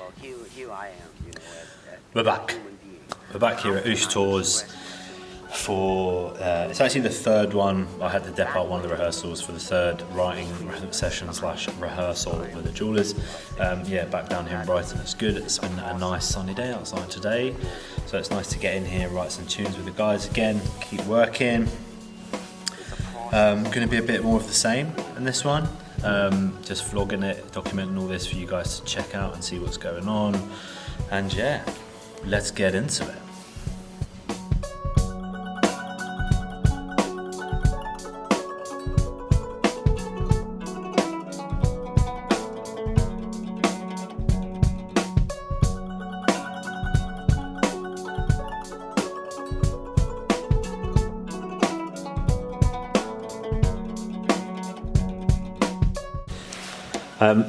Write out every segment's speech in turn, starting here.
well, here I am, you know, as We're back. human being. We're back here at Oosh Tours for, it's actually the third one. I had to dep out one of the rehearsals for the third writing session / rehearsal with the Jewelers. Yeah, back down here in Brighton. It's good. It's been a nice sunny day outside today. So it's nice to get in here, write some tunes with the guys again, keep working. Going to be a bit more of the same in this one. Just vlogging it, documenting all this for you guys to check out and see what's going on. And yeah, let's get into it.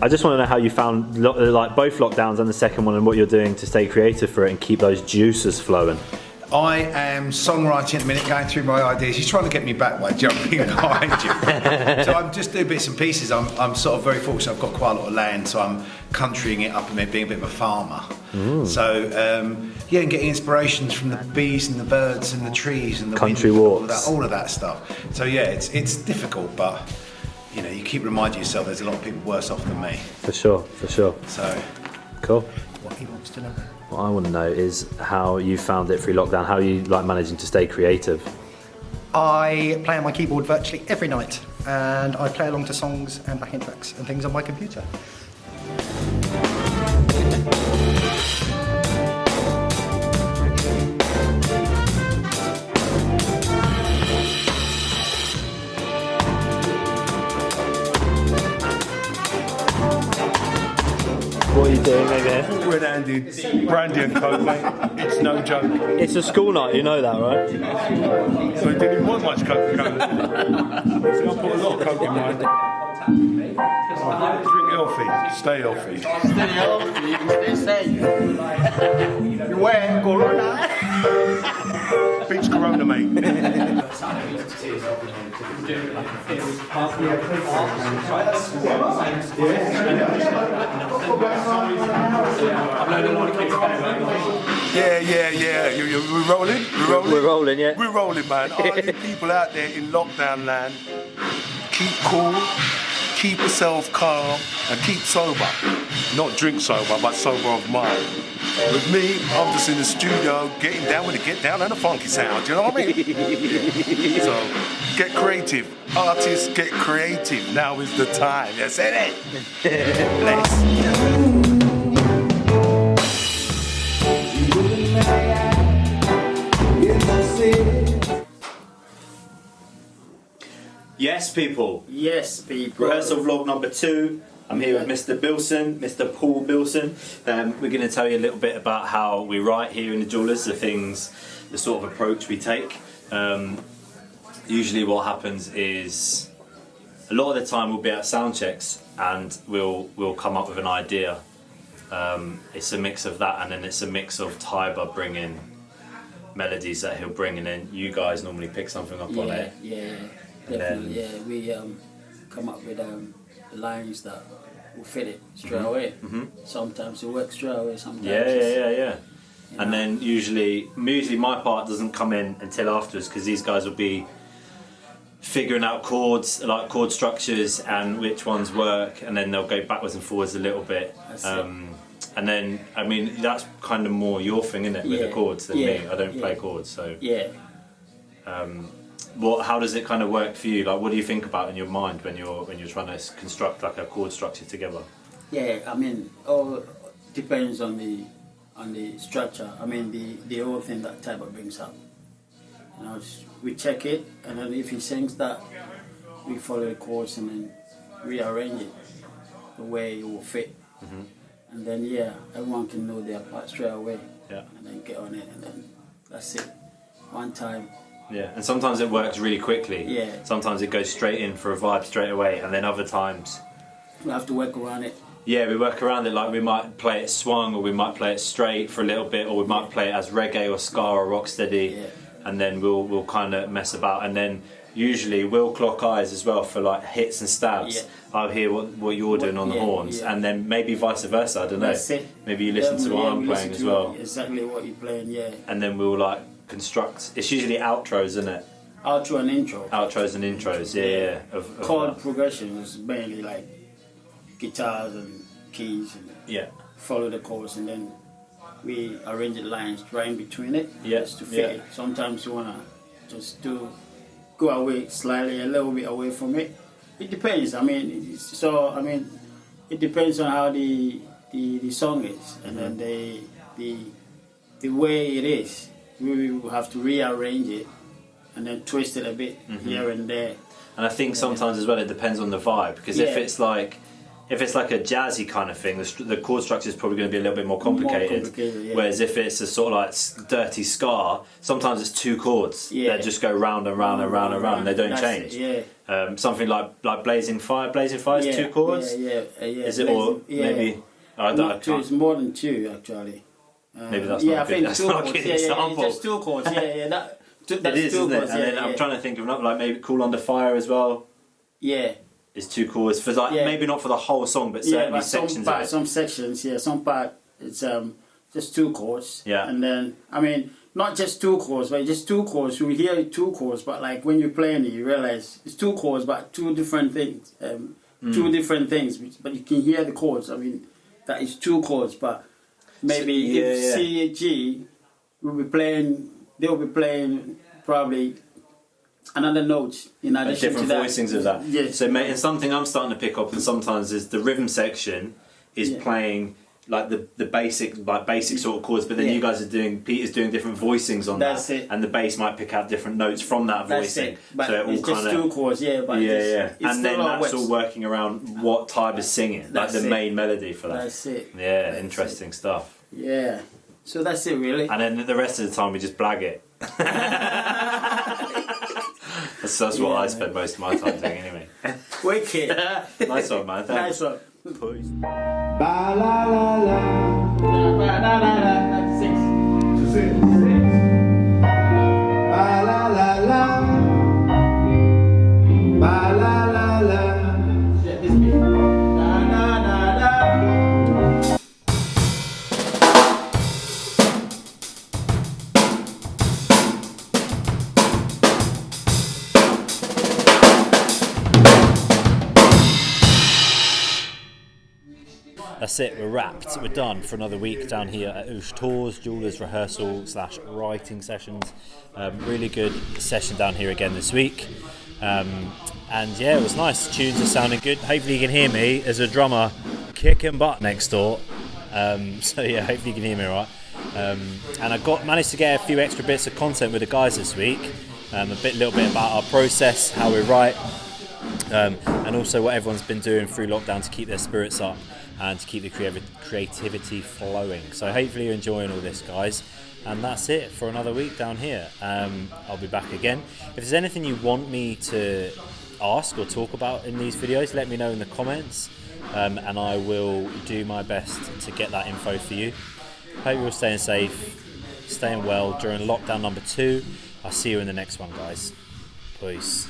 I just want to know how you found like both lockdowns and the second one, and what you're doing to stay creative for it and keep those juices flowing. I am songwriting at the minute, going through my ideas. He's trying to get me back by jumping behind you. So I'm just doing bits and pieces. I'm sort of very fortunate. I've got quite a lot of land, so I'm countrying it up and being a bit of a farmer. So yeah, and getting inspirations from the bees and the birds and the trees and the country wind, walks, all of that stuff. So yeah, it's difficult, but you know, you keep reminding yourself there's a lot of people worse off than me. For sure. So cool. What he wants to know. What I want to know is how you found it through lockdown. How you like managing to stay creative. I play on my keyboard virtually every night, and I play along to songs and backing tracks and things on my computer. What are you doing over here? Red-handed brandy and coke, mate. It's no joke. It's a school night, you know that, right? So I didn't want much coke. So I put a lot of coke in mine. Drink healthy, stay healthy. Stay healthy, stay safe. Beware Corona. Beats Corona, mate. Yeah. We're rolling? We're rolling, yeah. We're rolling, man. All you people out there in lockdown land, keep cool, keep yourself calm, and keep sober. Not drink sober, but sober of mind. With me, I'm just in the studio getting down with the get down and the funky sound, you know what I mean? So, get creative. Artists, get creative. Now is the time. You said it. Bless. Yes, people. Yes, people. Rehearsal vlog number 2. I'm here with Mr. Bilson, Mr. Paul Bilson. We're going to tell you a little bit about how we write here in the Jewelers, the sort of approach we take. Usually what happens is, a lot of the time we'll be at sound checks and we'll come up with an idea. It's a mix of that, and then it's a mix of Tyber bringing melodies that he'll bring, and then you guys normally pick something up on it. Yeah, definitely. Yeah, we come up with lines that will fit it straight away. Sometimes it works straight away. Sometimes. Yeah. And then usually my part doesn't come in until afterwards, because these guys will be figuring out chords, like chord structures and which ones work, and then they'll go backwards and forwards a little bit. And then, I mean, that's kind of more your thing, isn't it, with the chords than me. I don't play chords, so. Yeah. How does it kind of work for you? Like, what do you think about in your mind when you're trying to construct like a chord structure together? Yeah, I mean, all depends on the structure. I mean, the whole thing that Tyber brings up. You know, we check it, and then if he sings that, we follow the chords and then rearrange it the way it will fit. And then everyone can know their part straight away. Yeah. And then get on it, and then that's it. One time. Yeah, and sometimes it works really quickly. Yeah. Sometimes it goes straight in for a vibe straight away, and then other times we have to work around it. Yeah, we work around it. Like, we might play it swung, or we might play it straight for a little bit, or we might play it as reggae or ska or rocksteady. Yeah. And then we'll kind of mess about, and then usually we'll clock eyes as well for like hits and stabs. Yeah. I'll hear what you're doing on the horns, and then maybe vice versa. I don't know. That's it. Maybe you listen to what I'm playing as well, Exactly what you're playing, yeah. and then we'll like construct. It's usually outros, isn't it? Outro and intro. Outros and intros, yeah. Of Chord that. progression is mainly like guitars and keys and Yeah. follow the chords, and then we arrange the lines right in between it, Yeah, just to fit yeah. it. Sometimes you wanna just go away slightly, a little bit away from it. It depends. I mean, it depends on how the song is, and then the way it is. We will have to rearrange it and then twist it a bit here and there. And I think sometimes as well it depends on the vibe, because if Yeah. it's like a jazzy kind of thing, the chord structure is probably going to be a little bit more complicated. Yeah. Whereas if it's a sort of like dirty ska, sometimes it's 2 chords Yeah. that just go round and round and round and round, and they don't That's change. it, yeah. Something like Blazing Fire. Blazing Fire is 2 chords. Yeah. Is it, or maybe I Not two, can't. it's more than 2 actually. Maybe that's yeah, not I a good, think that's 2 not a chords. good Yeah, example. just 2 chords. Yeah. That's It is, 2 isn't it? chords. And then I'm trying to think of another, like maybe Cool Under Fire as well. Yeah. Is 2 chords for like maybe not for the whole song, but Yeah, certainly but sections of it. some sections, yeah, some part it's just 2 chords. Yeah. And then I mean not just 2 chords, but just 2 chords. You hear 2 chords, but like when you're playing it, you realize it's 2 chords, but 2 different things. 2 different things, but you can hear the chords. I mean, that is 2 chords, but maybe if C G will be playing, they'll be playing probably another note in addition different to that. voicings of that. Yes. So, mate, and something I'm starting to pick up, and sometimes is the rhythm section is playing like the basic sort of chords, but then you guys are doing Peter's doing different voicings on That's that, it. and the bass might pick out different notes from that That's voicing. it. But so it all it's just kind 2 chords, yeah. But it's and then still that's all all working around what type is singing, like That's the it. main melody for that. That's it. Yeah, That's interesting stuff. Yeah. So that's it, really. And then the rest of the time we just blag it. That's what I spend most of my time doing anyway. Wicked. Nice one, man. Thanks. Nice one. Peace. Ba la la la. That's 6. That's it. Ba la la la. Ba la la la. Yeah, this beat. Na na na na. That's it, we're wrapped. We're done for another week down here at Ush Tours, Jewelers Rehearsal / writing sessions. Really good session down here again this week. And yeah, it was nice. Tunes are sounding good. Hopefully you can hear me. There's a drummer kicking butt next door. So yeah, hopefully you can hear me all right. And I managed to get a few extra bits of content with the guys this week. Little bit about our process, how we write, and also what everyone's been doing through lockdown to keep their spirits up and to keep the creativity flowing. So hopefully you're enjoying all this, guys. And that's it for another week down here. I'll be back again. If there's anything you want me to ask or talk about in these videos, let me know in the comments, and I will do my best to get that info for you. Hope you're all staying safe, staying well during lockdown number 2. I'll see you in the next one, guys. Peace.